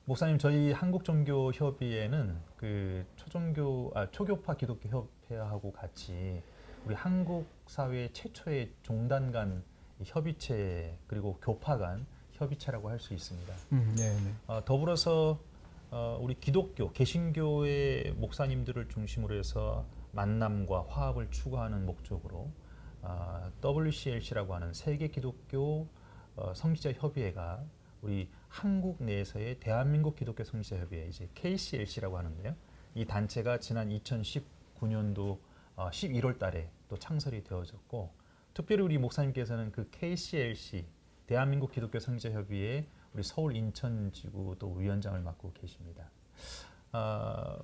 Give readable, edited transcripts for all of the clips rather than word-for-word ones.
목사님, 저희 한국종교협의회는 그 초교파 기독교 협회하고 같이 우리 한국 사회 최초의 종단 간 협의체 그리고 교파 간 협의체라고 할 수 있습니다. 네네. 더불어서 우리 기독교, 개신교의 목사님들을 중심으로 해서 만남과 화합을 추구하는 목적으로 WCLC라고 하는 세계 기독교 성지자 협의회가 우리 한국 내에서의 대한민국 기독교 성지자 협의회, 이제 KCLC라고 하는데요. 이 단체가 지난 2019년도 11월 달에 또 창설이 되어졌고, 특별히 우리 목사님께서는 그 KCLC 대한민국 기독교 성지자 협의회 우리 서울 인천 지구 또 위원장을 맡고 계십니다.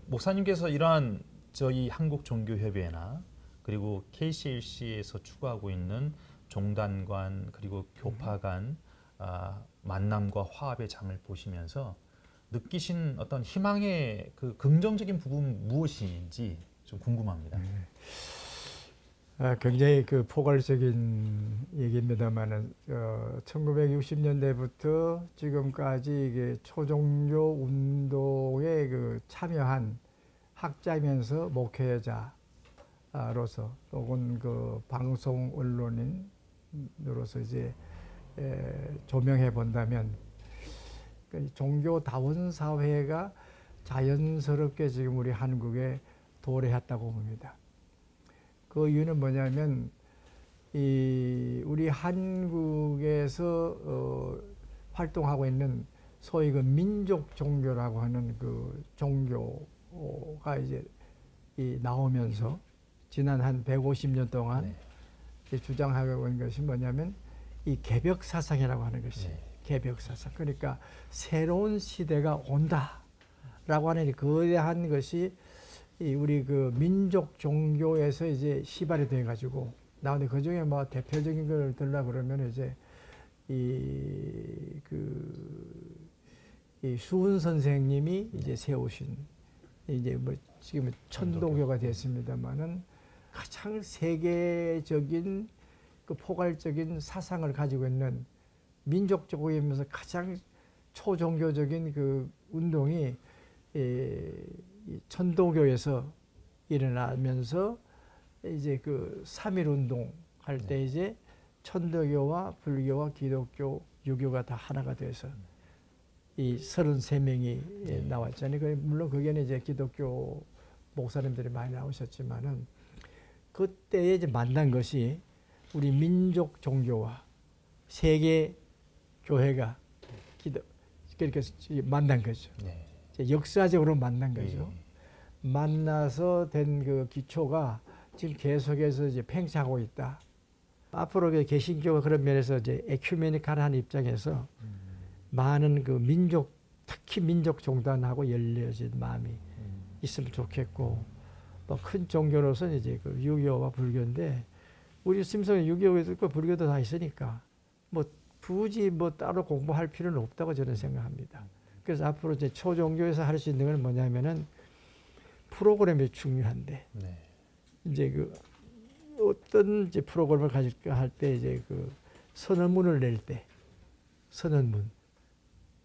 목사님께서 이러한 저희 한국 종교 협의회나 그리고 KCLC에서 추구하고 있는 종단관 그리고 교파 간 만남과 화합의 장을 보시면서 느끼신 어떤 희망의 그 긍정적인 부분 무엇인지 좀 궁금합니다. 굉장히 그 포괄적인 얘기입니다만은 1960년대부터 지금까지 이게 초종교 운동에 그 참여한 학자이면서 목회자로서 혹은 그 방송 언론인으로서 이제 조명해 본다면 종교다원 사회가 자연스럽게 지금 우리 한국에 도래했다고 봅니다. 그 이유는 뭐냐면 우리 한국에서 활동하고 있는 소위 그 민족 종교라고 하는 그 종교가 이제 나오면서 지난 한 150년 동안 주장하고 있는 것이 뭐냐면 이 개벽 사상이라고 하는 것이 개벽 사상. 그러니까 새로운 시대가 온다라고 하는 거대한 것이 우리 그 민족 종교에서 이제 시발이 돼 가지고 나오는데 그 중에 뭐 대표적인 걸 들라 그러면 이제 이 수훈 선생님이 이제 세우신 이제 뭐 지금 천도교가 됐습니다만은 가장 세계적인 그 포괄적인 사상을 가지고 있는 민족적이면서 가장 초종교적인 그 운동이 이 천도교에서 일어나면서 이제 그 3.1 운동 할 때 이제 천도교와 불교와 기독교, 유교가 다 하나가 돼서 이 33명이 나왔잖아요. 물론 거기에는 이제 기독교 목사님들이 많이 나오셨지만은 그때에 이제 만난 것이 우리 민족 종교와 세계 교회가 그렇게 만난 거죠. 역사적으로 만난 거죠. 만나서 된 그 기초가 지금 계속해서 이제 팽창하고 있다. 앞으로 개신교가 그런 면에서 이제 에큐메니칼한 입장에서 많은 그 민족, 특히 민족 종단하고 열려진 마음이 있으면 좋겠고, 뭐 큰 종교로서는 이제 그 유교와 불교인데, 우리 심성에 유교도 있고 불교도 다 있으니까 뭐 굳이 뭐 따로 공부할 필요는 없다고 저는 생각합니다. 그래서 앞으로 이제 초종교에서 할 수 있는 건 뭐냐면은 프로그램이 중요한데, 이제 그 어떤 이제 프로그램을 가질까 할 때 이제 그 선언문을 낼 때, 선언문.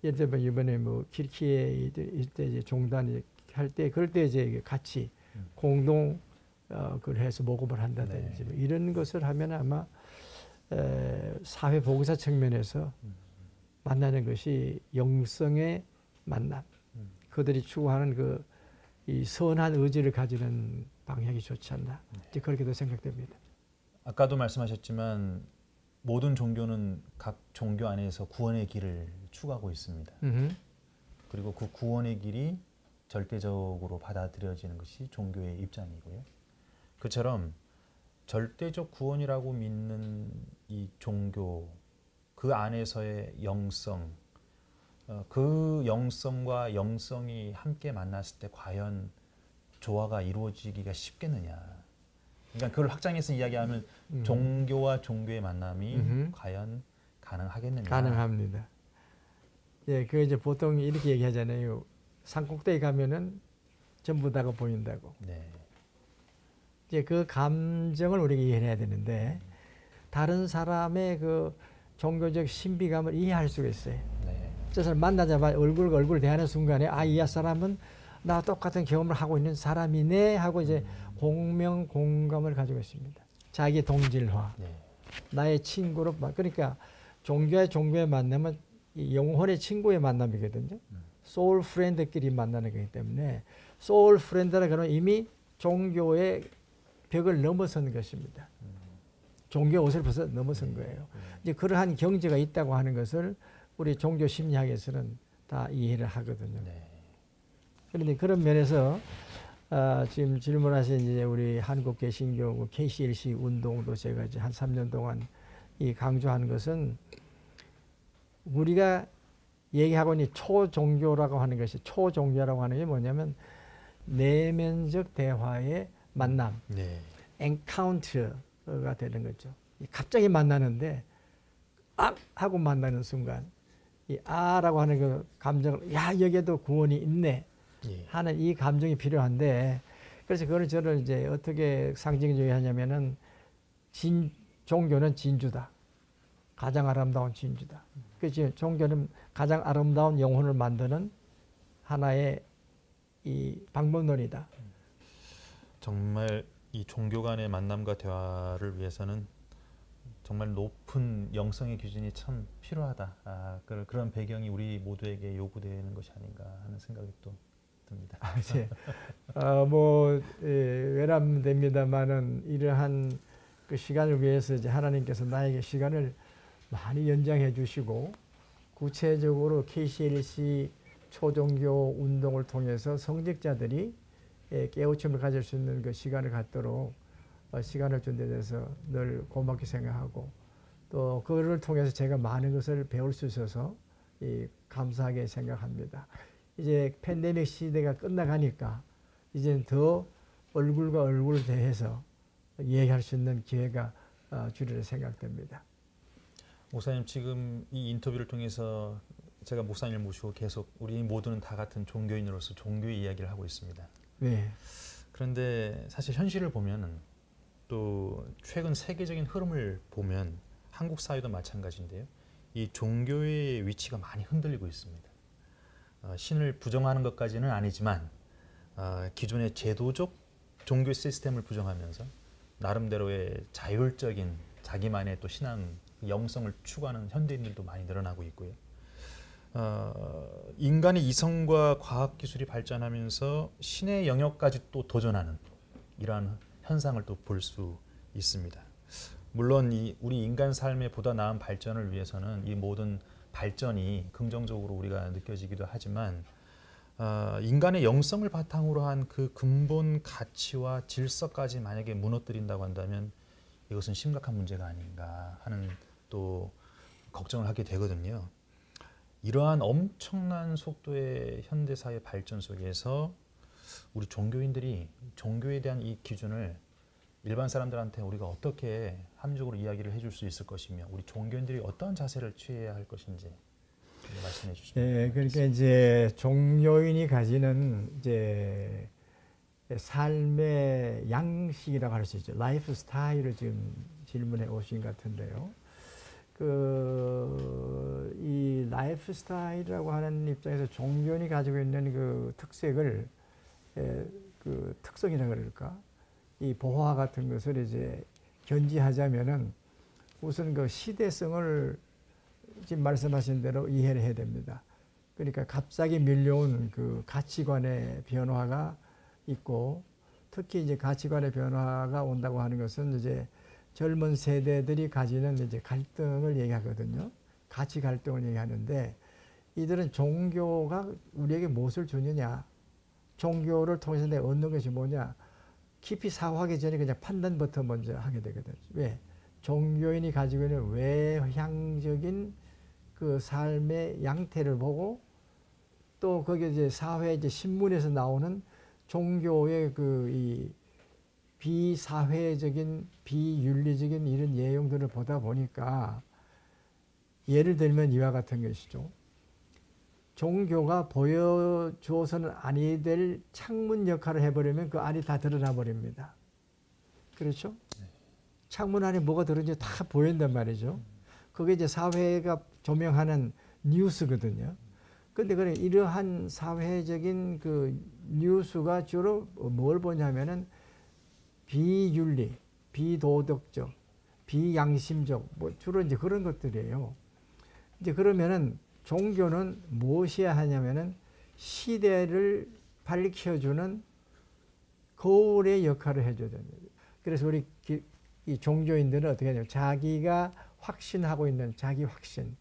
예를 들면 이번에 뭐 키르키에 이때 이제 종단이 할 때, 그럴 때 이제 같이 공동 그걸 해서 모금을 한다든지 뭐 이런 것을 하면 아마 사회 보고사 측면에서 만나는 것이 영성의 만남, 그들이 추구하는 그 이 선한 의지를 가지는 방향이 좋지 않나, 이제 그렇게도 생각됩니다. 아까도 말씀하셨지만 모든 종교는 각 종교 안에서 구원의 길을 추구하고 있습니다. 그리고 그 구원의 길이 절대적으로 받아들여지는 것이 종교의 입장이고요. 그처럼 절대적 구원이라고 믿는 이 종교, 그 안에서의 영성, 그 영성과 영성이 함께 만났을 때 과연 조화가 이루어지기가 쉽겠느냐. 그러니까 그걸 확장해서 이야기하면 종교와 종교의 만남이 과연 가능하겠느냐. 가능합니다. 예, 그 이제 보통 이렇게 얘기하잖아요. 산꼭대기 가면은 전부 다가 보인다고. 이제 그 감정을 우리가 이해해야 되는데, 다른 사람의 그 종교적 신비감을 이해할 수가 있어요. 저 사람 만나자마자 얼굴과 얼굴 대하는 순간에 아, 이 사람은 나와 똑같은 경험을 하고 있는 사람이네 하고 이제 공명 공감을 가지고 있습니다. 자기 동질화. 네. 나의 친구로 그러니까 종교의 만남은 이 영혼의 친구의 만남이거든요. 소울 프렌드끼리 만나는 거기 때문에 소울 프렌드라 그러면 이미 종교의 벽을 넘어선 것입니다. 종교 옷을 벗어 넘어선 거예요. 이제 그러한 경지가 있다고 하는 것을 우리 종교 심리학에서는 다 이해를 하거든요. 네. 그런데 그런 면에서 지금 질문하신 이제 우리 한국 개신교 KCLC 운동도 제가 이제 한 3년 동안 이 강조한 것은 우리가 얘기하고 있는 초종교라고 하는 것이 초종교라고 하는 게 뭐냐면 내면적 대화의 만남, 네. 엔카운트가 되는 거죠. 갑자기 만나는데 아 하고 만나는 순간 이 아라고 하는 그 감정을 야 여기에도 구원이 있네 하는 이 감정이 필요한데 그래서 그걸 저는 이제 어떻게 상징적으로 하냐면은 종교는 진주다. 가장 아름다운 진주다. 그렇지 종교는 가장 아름다운 영혼을 만드는 하나의 이 방법론이다. 정말 이 종교 간의 만남과 대화를 위해서는 정말 높은 영성의 기준이 참 필요하다. 그런 배경이 우리 모두에게 요구되는 것이 아닌가 하는 생각이 또 듭니다. 네. 외람됩니다만은 이러한 그 시간을 위해서 이제 하나님께서 나에게 시간을 많이 연장해 주시고 구체적으로 KCLC 초종교 운동을 통해서 성직자들이 깨우침을 가질 수 있는 그 시간을 갖도록 시간을 준 데 대해서 늘 고맙게 생각하고 또 그거를 통해서 제가 많은 것을 배울 수 있어서 감사하게 생각합니다. 이제 팬데믹 시대가 끝나가니까 이제는 더 얼굴과 얼굴을 대해서 얘기할 수 있는 기회가 주리라 생각됩니다. 목사님 지금 이 인터뷰를 통해서 제가 목사님을 모시고 계속 우리 모두는 다 같은 종교인으로서 종교의 이야기를 하고 있습니다. 네. 그런데 사실 현실을 보면은 또 최근 세계적인 흐름을 보면 한국 사회도 마찬가지인데요. 이 종교의 위치가 많이 흔들리고 있습니다. 신을 부정하는 것까지는 아니지만 기존의 제도적 종교 시스템을 부정하면서 나름대로의 자율적인 자기만의 또 신앙 영성을 추구하는 현대인들도 많이 늘어나고 있고요. 인간의 이성과 과학기술이 발전하면서 신의 영역까지 또 도전하는 이러한 현상을 또 볼 수 있습니다. 물론 우리 인간 삶의 보다 나은 발전을 위해서는 이 모든 발전이 긍정적으로 우리가 느껴지기도 하지만 인간의 영성을 바탕으로 한 그 근본 가치와 질서까지 만약에 무너뜨린다고 한다면 이것은 심각한 문제가 아닌가 하는 또 걱정을 하게 되거든요. 이러한 엄청난 속도의 현대사회 발전 속에서 우리 종교인들이 종교에 대한 이 기준을 일반 사람들한테 우리가 어떻게 합리적으로 이야기를 해줄 수 있을 것이며 우리 종교인들이 어떤 자세를 취해야 할 것인지 말씀해 주시면. 네, 그러니까 이제 종교인이 가지는 이제 삶의 양식이라고 할 수 있죠. 라이프 스타일을 지금 질문해 오신 것 같은데요. 이 라이프 스타일이라고 하는 입장에서 종교인이 가지고 있는 그 특색을 그 특성이라 그럴까? 이 보화 같은 것을 이제 견지하자면은 우선 그 시대성을 지금 말씀하신 대로 이해를 해야 됩니다. 그러니까 갑자기 밀려온 그 가치관의 변화가 있고 특히 이제 가치관의 변화가 온다고 하는 것은 이제 젊은 세대들이 가지는 이제 갈등을 얘기하거든요. 가치 갈등을 얘기하는데 이들은 종교가 우리에게 무엇을 주느냐, 종교를 통해서 내가 얻는 것이 뭐냐, 깊이 사고하기 전에 그냥 판단부터 먼저 하게 되거든요. 왜? 종교인이 가지고 있는 외향적인 그 삶의 양태를 보고 또 거기에 이제 사회 이제 신문에서 나오는 종교의 그 이 비사회적인 비윤리적인 이런 내용들을 보다 보니까 예를 들면 이와 같은 것이죠. 종교가 보여주어서는 아니 될 창문 역할을 해버리면 그 안이 다 드러나 버립니다. 그렇죠? 창문 안에 뭐가 들어있는지 다 보인단 말이죠. 그게 이제 사회가 조명하는 뉴스거든요. 근데 그래 이러한 사회적인 그 뉴스가 주로 뭘 보냐면은 비윤리, 비도덕적, 비양심적 뭐 주로 이제 그런 것들이에요. 이제 그러면은 종교는 무엇이야 하냐면은 시대를 밝혀주는 거울의 역할을 해줘야 됩니다. 그래서 우리 이 종교인들은 어떻게 하냐면 자기가 확신하고 있는 자기 확신,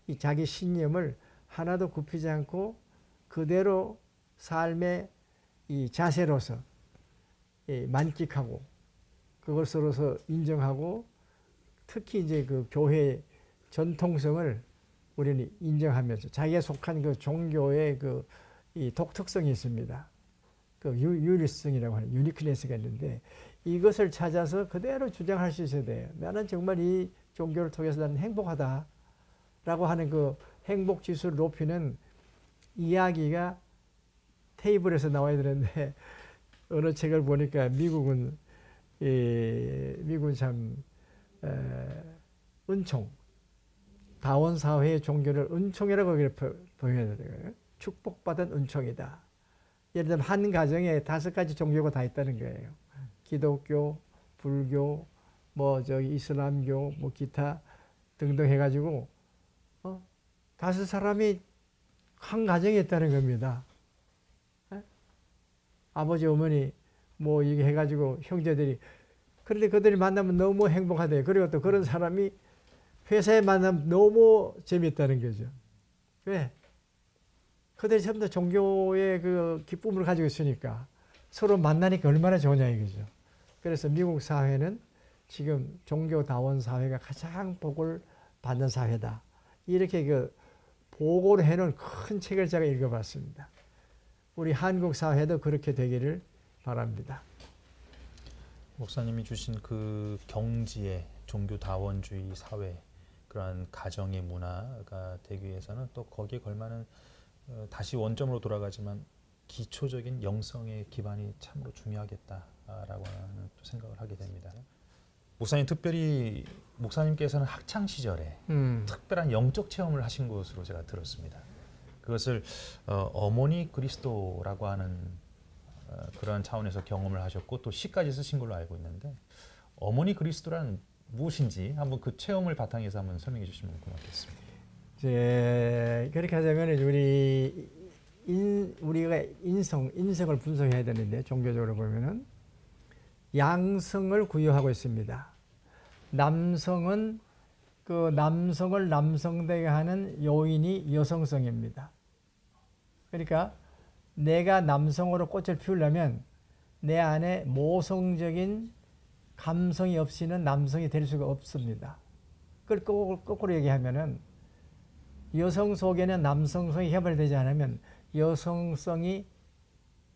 이 자기 신념을 하나도 굽히지 않고 그대로 삶의 이 자세로서 만끽하고 그것으로서 인정하고 특히 이제 그 교회의 전통성을 우리는 인정하면서 자기가 속한 그 종교의 그 이 독특성이 있습니다. 그 유리성이라고 하는 유니크네스가 있는데 이것을 찾아서 그대로 주장할 수 있어야 돼요. 나는 정말 이 종교를 통해서 나는 행복하다라고 하는 그 행복 지수를 높이는 이야기가 테이블에서 나와야 되는데 어느 책을 보니까 미국은 참 은총, 다원 사회의 종교를 은총이라고 표현해야 돼요. 축복받은 은총이다. 예를 들면 한 가정에 5가지 종교가 다 있다는 거예요. 기독교, 불교, 뭐 저기 이슬람교, 뭐 기타 등등 해가지고 5사람이 한 가정에 있다는 겁니다. 아버지, 어머니 뭐 이게 해가지고 형제들이 그런데 그들이 만나면 너무 행복하대요. 그리고 또 그런 사람이 회사에 만나면 너무 재밌다는 거죠. 왜? 그들이 전부 다 종교의 그 기쁨을 가지고 있으니까 서로 만나니까 얼마나 좋으냐 이거죠. 그래서 미국 사회는 지금 종교다원 사회가 가장 복을 받는 사회다. 이렇게 그 보고를 해놓은 큰 책을 제가 읽어봤습니다. 우리 한국 사회도 그렇게 되기를 바랍니다. 목사님이 주신 그 경지의 종교다원주의 사회, 그러한 가정의 문화가 되기 위해서는 또 거기에 걸맞는 다시 원점으로 돌아가지만 기초적인 영성의 기반이 참으로 중요하겠다라고 하는 또 생각을 하게 됩니다. 목사님, 특별히 목사님께서는 학창 시절에 특별한 영적 체험을 하신 것으로 제가 들었습니다. 그것을 어머니 그리스도라고 하는 그런 차원에서 경험을 하셨고 또 시까지 쓰신 걸로 알고 있는데 어머니 그리스도란 무엇인지 한번 그 체험을 바탕에서 한번 설명해 주시면 고맙겠습니다. 그렇게 하자면 우리가 인성을 분석해야 되는데 종교적으로 보면은 양성을 구효하고 있습니다. 남성은 그 남성을 남성되게 하는 요인이 여성성입니다. 그러니까 내가 남성으로 꽃을 피우려면 내 안에 모성적인 감성이 없이는 남성이 될 수가 없습니다. 그걸 거꾸로 얘기하면은 여성 속에는 남성성이 개발되지 않으면 여성성이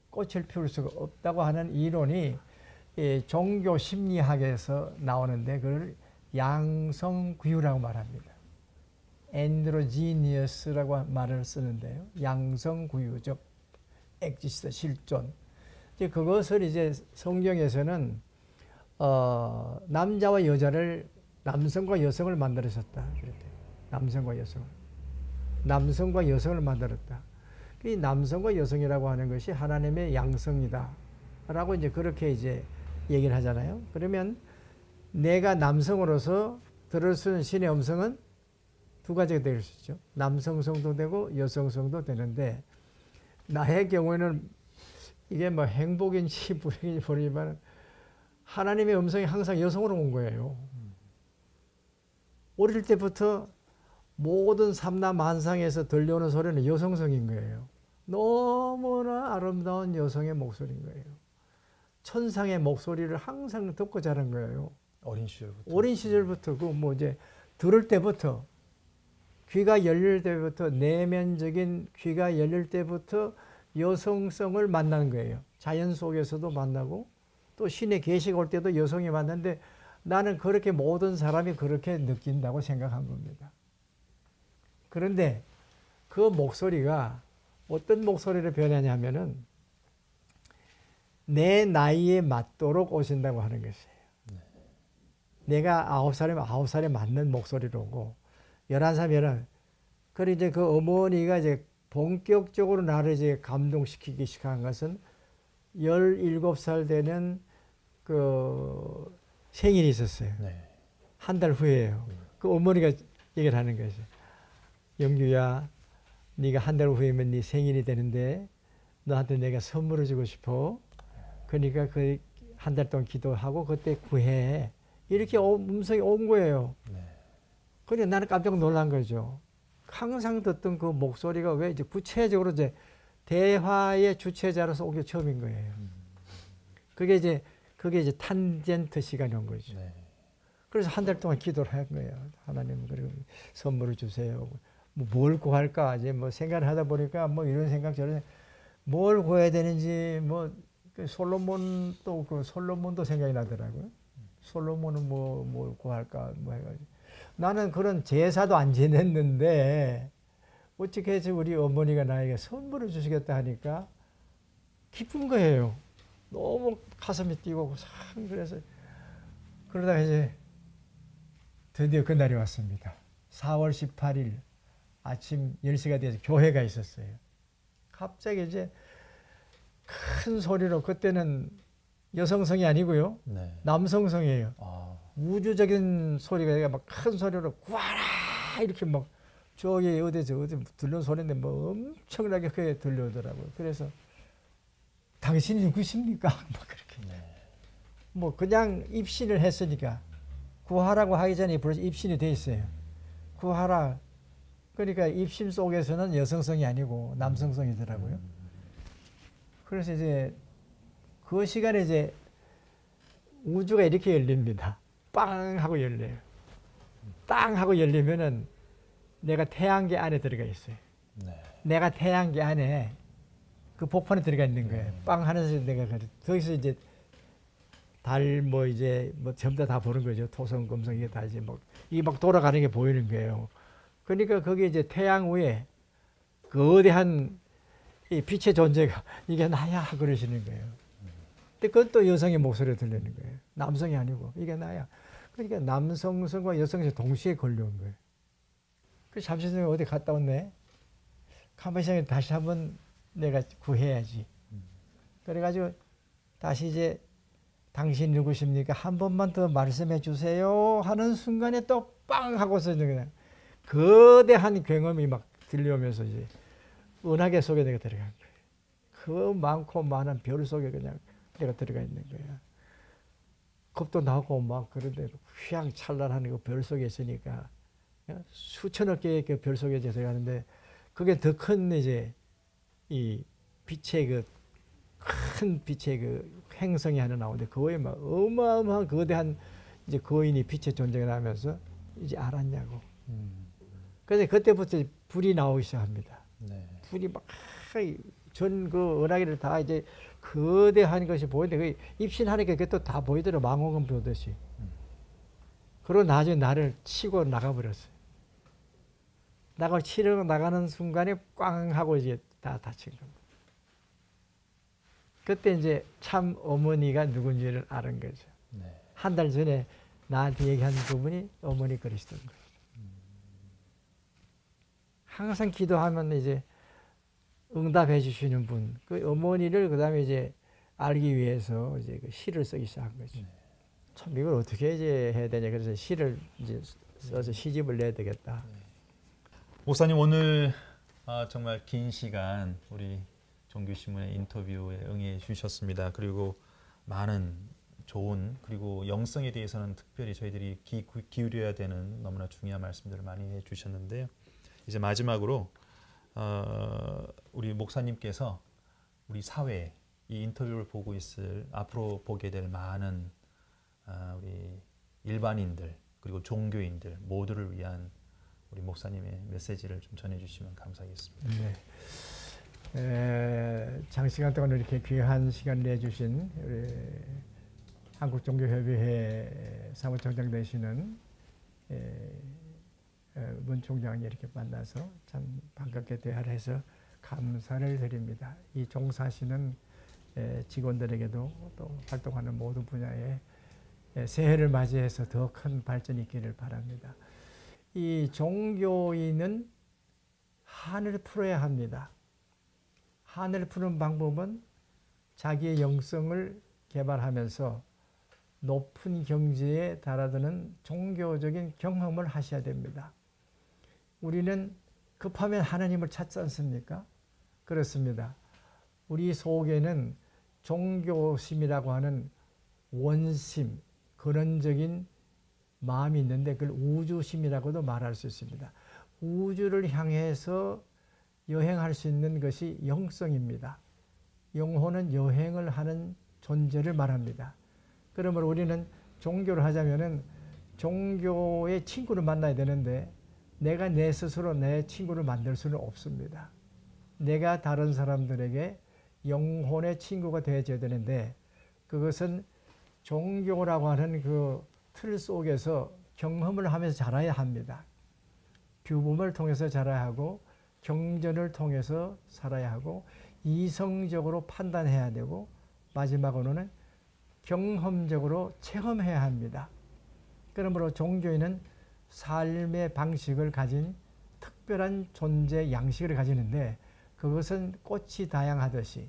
꽃을 피울 수가 없다고 하는 이론이 종교 심리학에서 나오는데 그걸 양성구유라고 말합니다. 엔드로지니어스라고 말을 쓰는데요. 양성구유적 엑지스트 실존. 그것을 이제 성경에서는 남자와 여자를 남성과 여성을 만들었었다. 그랬대요. 남성과 여성을 만들었다. 이 남성과 여성이라고 하는 것이 하나님의 양성이다. 라고 이제 그렇게 이제 얘기를 하잖아요. 그러면 내가 남성으로서 들을 수 있는 신의 음성은 2가지가 될 수 있죠. 남성성도 되고 여성성도 되는데 나의 경우에는 이게 뭐 행복인지 불행인지 모르지만 하나님의 음성이 항상 여성으로 온 거예요. 어릴 때부터 모든 삼라만상에서 들려오는 소리는 여성성인 거예요. 너무나 아름다운 여성의 목소리인 거예요. 천상의 목소리를 항상 듣고 자란 거예요. 어린 시절부터. 어린 시절부터 그 뭐 이제 들을 때부터 귀가 열릴 때부터 내면적인 귀가 열릴 때부터 여성성을 만나는 거예요. 자연 속에서도 만나고 또 신의 계시가 올 때도 여성이 만나는데 나는 그렇게 모든 사람이 그렇게 느낀다고 생각한 겁니다. 그런데 그 목소리가 어떤 목소리를 변하냐면은 내 나이에 맞도록 오신다고 하는 것이에요. 내가 9살이면 9살에 맞는 목소리로 오고 11살이면 그리고 이제 그 어머니가 이제 본격적으로 나를 이제 감동시키기 시작한 것은 17살 되는 그 생일이 있었어요. 네. 한 달 후에요. 그 어머니가 얘기를 하는 거죠. 영규야, 네가 한 달 후에면 네 생일이 되는데 너한테 내가 선물을 주고 싶어. 그러니까 그 한 달 동안 기도하고 그때 구해. 이렇게 음성이 온 거예요. 네. 그래 나는 깜짝 놀란 거죠. 항상 듣던 그 목소리가 왜 이제 구체적으로 이제 대화의 주체자로서 온 게 처음인 거예요. 그게 이제 탄젠트 시간이 온 거죠. 네. 그래서 한 달 동안 기도를 한 거예요. 하나님 그리고 선물을 주세요. 뭐 뭘 구할까 이제 뭐 생각을 하다 보니까 뭐 이런 생각 저런 생각, 뭘 구해야 되는지 뭐 그 솔로몬도 생각이 나더라고요. 솔로몬은 뭘 구할까 뭐 해가지고 나는 그런 제사도 안 지냈는데 어떻게 해서 우리 어머니가 나에게 선물을 주시겠다 하니까 기쁜 거예요. 너무 가슴이 뛰고 참 그래서 그러다가 이제 드디어 그날이 왔습니다. 4월 18일 아침 10시가 돼서 교회가 있었어요. 갑자기 이제 큰 소리로 그때는 여성성이 아니고요. 네. 남성성이에요. 아. 우주적인 소리가 막 큰 소리로 구하라 이렇게 막 저기 어디 들려온 소리인데 뭐 엄청나게 크게 들려오더라고요. 그래서 당신이 누구십니까? 막 그렇게. 네. 뭐 그냥 입신을 했으니까 구하라고 하기 전에 벌써 입신이 돼 있어요. 구하라. 그러니까 입신 속에서는 여성성이 아니고 남성성이더라고요. 그래서 이제 그 시간에 이제 우주가 이렇게 열립니다. 빵 하고 열려요. 땅 하고 열리면은 내가 태양계 안에 들어가 있어요. 네. 내가 태양계 안에 그 복판에 들어가 있는 거예요. 빵 하늘에서 내가 거기서 이제 달 뭐 이제 뭐 전부 다 보는 거죠. 토성, 금성 이게 다 이제 이게 막 돌아가는 게 보이는 거예요. 그러니까 거기 이제 태양 위에 거대한 이 빛의 존재가 이게 나야 그러시는 거예요. 근데 그건 또 여성의 목소리가 들리는 거예요. 남성이 아니고 이게 나야. 그러니까 남성성과 여성성이 동시에 걸려온 거예요. 그 잠시 전에 어디 갔다 왔네. 가만히 생각해 다시 한번 내가 구해야지. 그래가지고 다시 이제 당신 누구십니까? 한 번만 더 말씀해 주세요 하는 순간에 또 빵 하고서 그냥 거대한 굉음이 막 들려오면서 이제 은하계 속에 내가 들어간 거예요. 그 많고 많은 별 속에 그냥 내가 들어가 있는 거예요. 겁도 나고 막 그런데 휘황찬란한 그 별 속에 있으니까 수천억 개의 그 별 속에 들어가는데 그게 더 큰 이제 이 빛의 그 큰 빛의 그 행성이 하나 나오는데 그거에 막 어마어마한 거대한 이제 거인이 빛의 존재가 나면서 이제 알았냐고. 그래서 그때부터 불이 나오기 시작합니다. 네. 불이 막 전 그 은하계를 다 이제 거대한 것이 보이는데 그 입신하니까 그게 또 다 보이더라고. 망원경 보듯이. 그러고 나중에 나를 치고 나가버렸어요. 치러 나가는 순간에 꽝 하고 이제 다 다친 겁니다. 그때 이제 참 어머니가 누군지를 아는 거죠. 네. 한 달 전에 나한테 얘기한 부분이 어머니 그러시던 거예요. 항상 기도하면 이제 응답해 주시는 분, 그 어머니를 그 다음에 이제 알기 위해서 이제 그 시를 쓰기 시작한 거죠. 참 이걸 어떻게 이제 해야 되냐. 그래서 시를 이제 써서 시집을 내야 되겠다. 목사님 오늘 정말 긴 시간 우리 종교신문의 인터뷰에 응해 주셨습니다. 그리고 많은 좋은 그리고 영성에 대해서는 특별히 저희들이 기울여야 되는 너무나 중요한 말씀들을 많이 해주셨는데요. 이제 마지막으로 우리 목사님께서 우리 사회에 이 인터뷰를 보고 있을 앞으로 보게 될 많은 우리 일반인들 그리고 종교인들 모두를 위한 우리 목사님의 메시지를 좀 전해주시면 감사하겠습니다. 네. 장시간 동안 이렇게 귀한 시간 내주신 우리 한국종교협의회 사무총장 되시는 문 총장이 이렇게 만나서 참 반갑게 대화를 해서 감사를 드립니다. 이 종사하시는 직원들에게도 또 활동하는 모든 분야에 새해를 맞이해서 더 큰 발전이 있기를 바랍니다. 이 종교인은 한을 풀어야 합니다. 한을 푸는 방법은 자기의 영성을 개발하면서 높은 경지에 달아드는 종교적인 경험을 하셔야 됩니다. 우리는 급하면 하나님을 찾지 않습니까? 그렇습니다. 우리 속에는 종교심이라고 하는 원심, 근원적인 마음이 있는데 그걸 우주심이라고도 말할 수 있습니다. 우주를 향해서 여행할 수 있는 것이 영성입니다. 영혼은 여행을 하는 존재를 말합니다. 그러므로 우리는 종교를 하자면은 종교의 친구를 만나야 되는데 내가 내 스스로 내 친구를 만들 수는 없습니다. 내가 다른 사람들에게 영혼의 친구가 되어줘야 되는데 그것은 종교라고 하는 그 틀 속에서 경험을 하면서 자라야 합니다. 규범을 통해서 자라야 하고 경전을 통해서 살아야 하고 이성적으로 판단해야 되고 마지막으로는 경험적으로 체험해야 합니다. 그러므로 종교인은 삶의 방식을 가진 특별한 존재 양식을 가지는데 그것은 꽃이 다양하듯이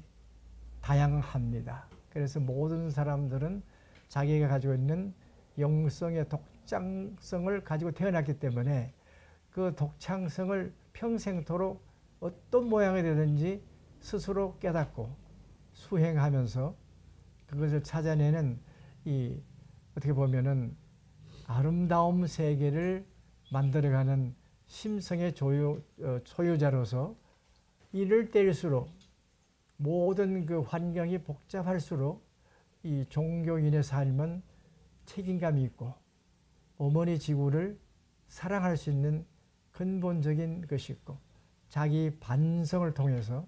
다양합니다. 그래서 모든 사람들은 자기가 가지고 있는 영성의 독창성을 가지고 태어났기 때문에 그 독창성을 평생토록 어떤 모양이 되든지 스스로 깨닫고 수행하면서 그것을 찾아내는 이 어떻게 보면은 아름다움 세계를 만들어가는 심성의 소유자로서 이를 때일수록 모든 그 환경이 복잡할수록 이 종교인의 삶은 책임감이 있고 어머니 지구를 사랑할 수 있는 근본적인 것이 있고 자기 반성을 통해서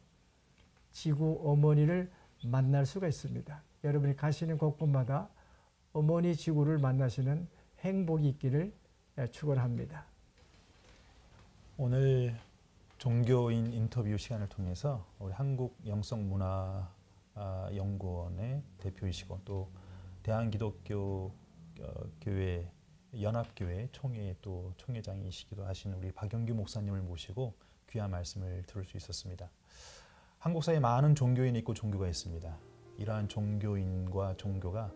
지구 어머니를 만날 수가 있습니다. 여러분이 가시는 곳곳마다 어머니 지구를 만나시는 행복이 있기를 축원합니다. 오늘 종교인 인터뷰 시간을 통해서 우리 한국영성문화연구원의 대표이시고 또 대한기독교 교회 연합교회 총회 또 총회장이시기도 하신 우리 박영규 목사님을 모시고 귀한 말씀을 들을 수 있었습니다. 한국 사회에 많은 종교인이 있고 종교가 있습니다. 이러한 종교인과 종교가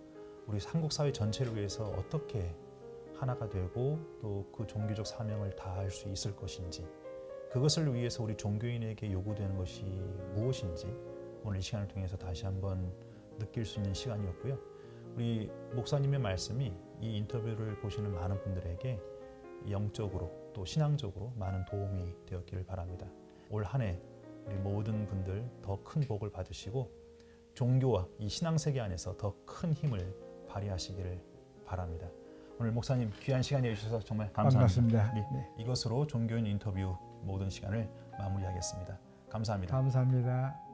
우리 한국 사회 전체를 위해서 어떻게 하나가 되고 또 그 종교적 사명을 다할 수 있을 것인지 그것을 위해서 우리 종교인에게 요구되는 것이 무엇인지 오늘 이 시간을 통해서 다시 한번 느낄 수 있는 시간이었고요. 우리 목사님의 말씀이 이 인터뷰를 보시는 많은 분들에게 영적으로 또 신앙적으로 많은 도움이 되었기를 바랍니다. 올 한 해 우리 모든 분들 더 큰 복을 받으시고 종교와 이 신앙세계 안에서 더 큰 힘을 발휘하시기를 바랍니다. 오늘 목사님 귀한 시간 내주셔서 정말 감사합니다. 반갑습니다. 네. 이것으로 종교인 인터뷰 모든 시간을 마무리하겠습니다. 감사합니다. 감사합니다.